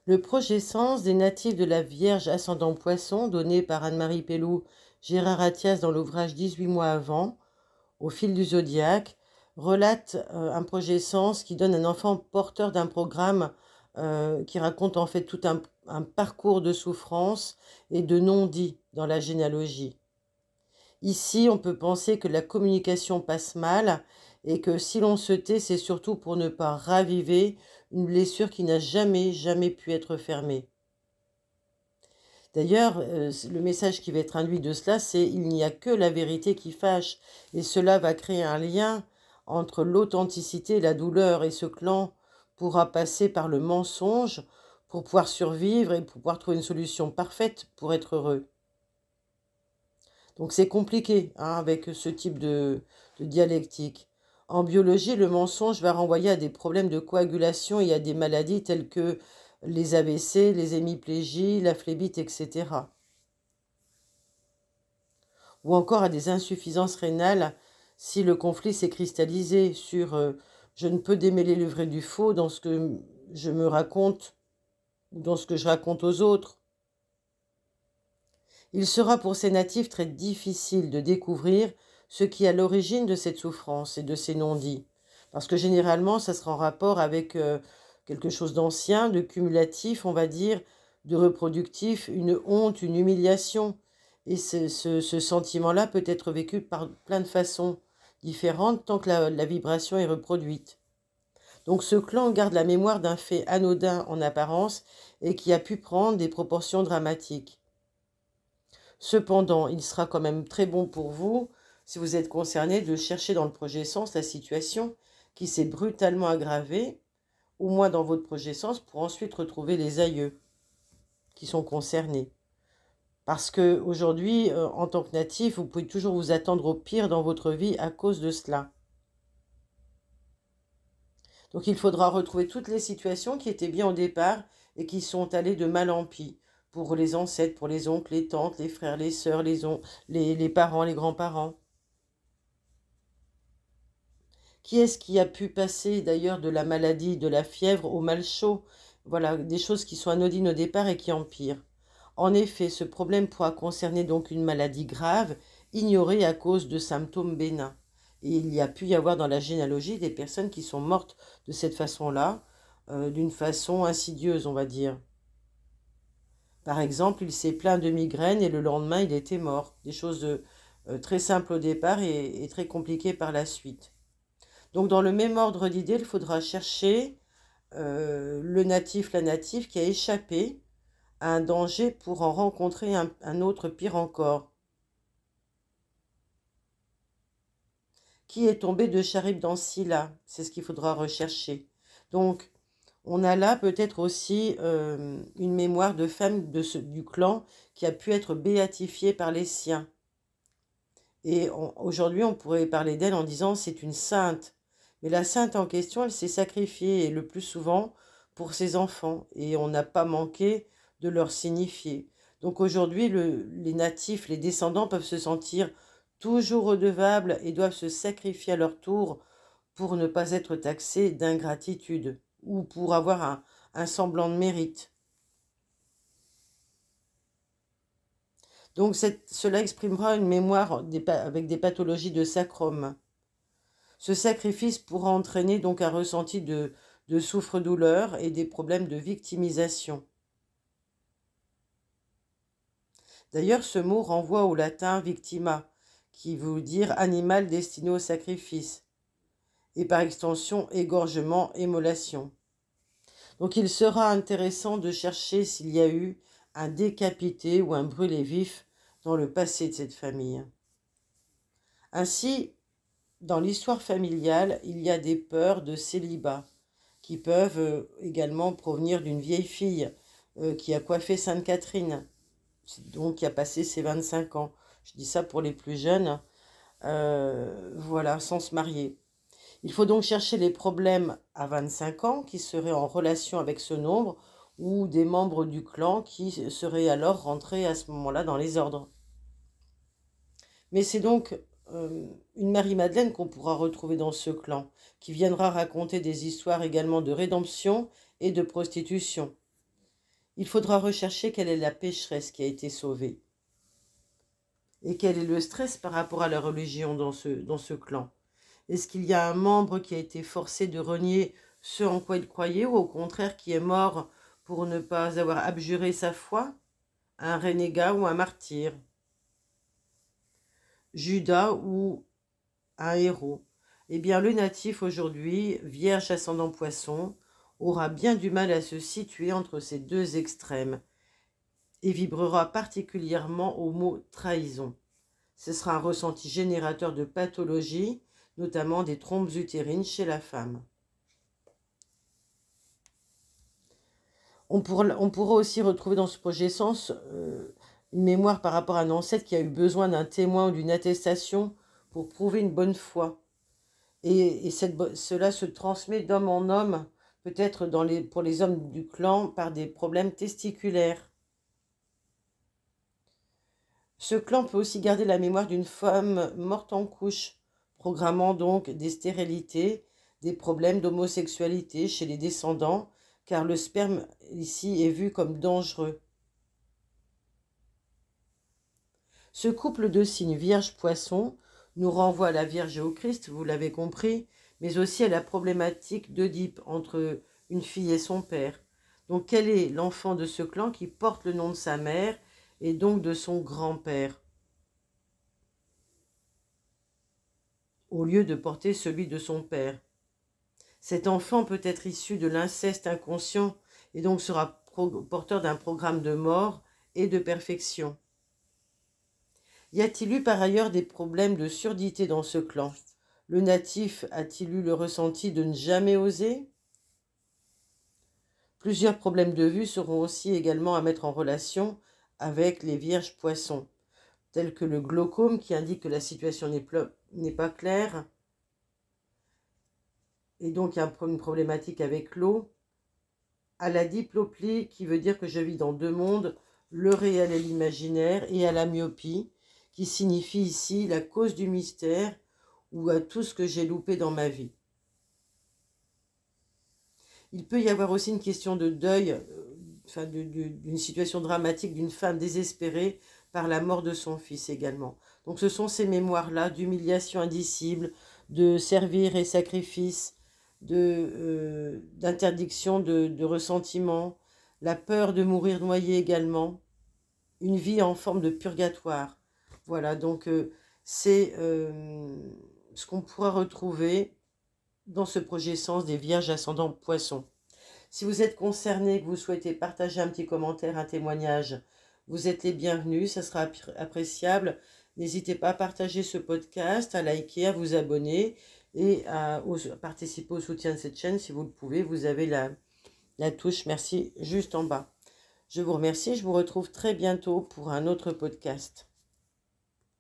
Le projet Sens des natifs de la Vierge ascendant Poisson, donné par Anne-Marie Pelloux, Gérard Attias dans l'ouvrage 18 mois avant, Au fil du zodiaque, relate un projet Sens qui donne un enfant porteur d'un programme qui raconte en fait tout un parcours de souffrance et de non-dit dans la généalogie. Ici, on peut penser que la communication passe mal et que si l'on se tait, c'est surtout pour ne pas raviver une blessure qui n'a jamais pu être fermée. D'ailleurs, le message qui va être induit de cela, c'est il n'y a que la vérité qui fâche. Et cela va créer un lien entre l'authenticité et la douleur. Et ce clan pourra passer par le mensonge pour pouvoir survivre et pour pouvoir trouver une solution parfaite pour être heureux. Donc c'est compliqué avec ce type de dialectique. En biologie, le mensonge va renvoyer à des problèmes de coagulation et à des maladies telles que les AVC, les hémiplégies, la phlébite, etc. Ou encore à des insuffisances rénales si le conflit s'est cristallisé sur je ne peux démêler le vrai du faux dans ce que je me raconte ou dans ce que je raconte aux autres. Il sera pour ces natifs très difficile de découvrir ce qui est à l'origine de cette souffrance et de ces non-dits. Parce que généralement, ça sera en rapport avec quelque chose d'ancien, de cumulatif, on va dire, de reproductif, une honte, une humiliation. Et ce sentiment-là peut être vécu par plein de façons différentes tant que la vibration est reproduite. Donc ce clan garde la mémoire d'un fait anodin en apparence et qui a pu prendre des proportions dramatiques. Cependant, il sera quand même très bon pour vous, si vous êtes concerné, de chercher dans le projet Sens la situation qui s'est brutalement aggravée, au moins dans votre projet Sens, pour ensuite retrouver les aïeux qui sont concernés. Parce que aujourd'hui, en tant que natif, vous pouvez toujours vous attendre au pire dans votre vie à cause de cela. Donc il faudra retrouver toutes les situations qui étaient bien au départ et qui sont allées de mal en pis. Pour les ancêtres, pour les oncles, les tantes, les frères, les sœurs, les parents, les grands-parents. Qui est-ce qui a pu passer d'ailleurs de la maladie, de la fièvre au mal chaud? Voilà, des choses qui sont anodines au départ et qui empirent. En effet, ce problème pourra concerner donc une maladie grave, ignorée à cause de symptômes bénins. Et il y a pu y avoir dans la généalogie des personnes qui sont mortes de cette façon-là, d'une façon insidieuse, on va dire. Par exemple, il s'est plaint de migraine et le lendemain, il était mort. Des choses très simples au départ et très compliquées par la suite. Donc, dans le même ordre d'idée, il faudra chercher le natif, la native qui a échappé à un danger pour en rencontrer un autre pire encore. Qui est tombé de Charib dans Scylla? C'est ce qu'il faudra rechercher. Donc, on a là peut-être aussi une mémoire de femme du clan qui a pu être béatifiée par les siens. Et aujourd'hui, on pourrait parler d'elle en disant c'est une sainte. Mais la sainte en question, elle s'est sacrifiée, et le plus souvent pour ses enfants. Et on n'a pas manqué de leur signifier. Donc aujourd'hui, les natifs, les descendants peuvent se sentir toujours redevables et doivent se sacrifier à leur tour pour ne pas être taxés d'ingratitude ou pour avoir un semblant de mérite. Donc cela exprimera une mémoire avec des pathologies de sacrum. Ce sacrifice pourra entraîner donc un ressenti de souffre-douleur et des problèmes de victimisation. D'ailleurs, ce mot renvoie au latin victima, qui veut dire animal destiné au sacrifice, et par extension égorgement, émolation. Donc il sera intéressant de chercher s'il y a eu un décapité ou un brûlé vif dans le passé de cette famille. Ainsi, dans l'histoire familiale, il y a des peurs de célibat qui peuvent également provenir d'une vieille fille qui a coiffé Sainte Catherine, donc qui a passé ses 25 ans. Je dis ça pour les plus jeunes, voilà, sans se marier. Il faut donc chercher les problèmes à 25 ans qui seraient en relation avec ce nombre ou des membres du clan qui seraient alors rentrés à ce moment-là dans les ordres. Mais c'est donc une Marie-Madeleine qu'on pourra retrouver dans ce clan, qui viendra raconter des histoires également de rédemption et de prostitution. Il faudra rechercher quelle est la pécheresse qui a été sauvée. Et quel est le stress par rapport à la religion dans ce clan. Est-ce qu'il y a un membre qui a été forcé de renier ce en quoi il croyait, ou au contraire qui est mort pour ne pas avoir abjuré sa foi? Un renégat ou un martyr? Judas ou un héros? Eh bien, le natif aujourd'hui, vierge ascendant poisson, aura bien du mal à se situer entre ces deux extrêmes et vibrera particulièrement au mot trahison. Ce sera un ressenti générateur de pathologies, notamment des trompes utérines chez la femme. On pourra aussi retrouver dans ce projet sens une mémoire par rapport à un ancêtre qui a eu besoin d'un témoin ou d'une attestation pour prouver une bonne foi. Et cela se transmet d'homme en homme, peut-être pour les hommes du clan, par des problèmes testiculaires. Ce clan peut aussi garder la mémoire d'une femme morte en couche, programmant donc des stérilités, des problèmes d'homosexualité chez les descendants, car le sperme ici est vu comme dangereux. Ce couple de signes Vierge-Poisson nous renvoie à la Vierge et au Christ, vous l'avez compris, mais aussi à la problématique d'Oedipe entre une fille et son père. Donc quel est l'enfant de ce clan qui porte le nom de sa mère et donc de son grand-père, au lieu de porter celui de son père? Cet enfant peut être issu de l'inceste inconscient et donc sera porteur d'un programme de mort et de perfection. Y a-t-il eu par ailleurs des problèmes de surdité dans ce clan? Le natif a-t-il eu le ressenti de ne jamais oser? Plusieurs problèmes de vue seront aussi également à mettre en relation avec les vierges poissons, tels que le glaucome qui indique que la situation n'est pas claire, et donc il y a une problématique avec l'eau, à la diploplie qui veut dire que je vis dans deux mondes, le réel et l'imaginaire, et à la myopie qui signifie ici la cause du mystère ou à tout ce que j'ai loupé dans ma vie. Il peut y avoir aussi une question de deuil, d'une situation dramatique d'une femme désespérée par la mort de son fils également. Donc ce sont ces mémoires-là d'humiliation indicible, de servir et sacrifice, d'interdiction de ressentiment, la peur de mourir noyé également, une vie en forme de purgatoire. Voilà, donc c'est ce qu'on pourra retrouver dans ce projet sens des Vierges ascendant Poissons. Si vous êtes concerné, que vous souhaitez partager un petit commentaire, un témoignage, vous êtes les bienvenus, ça sera appréciable. N'hésitez pas à partager ce podcast, à liker, à vous abonner et à participer au soutien de cette chaîne si vous le pouvez. Vous avez la touche merci juste en bas. Je vous remercie, je vous retrouve très bientôt pour un autre podcast.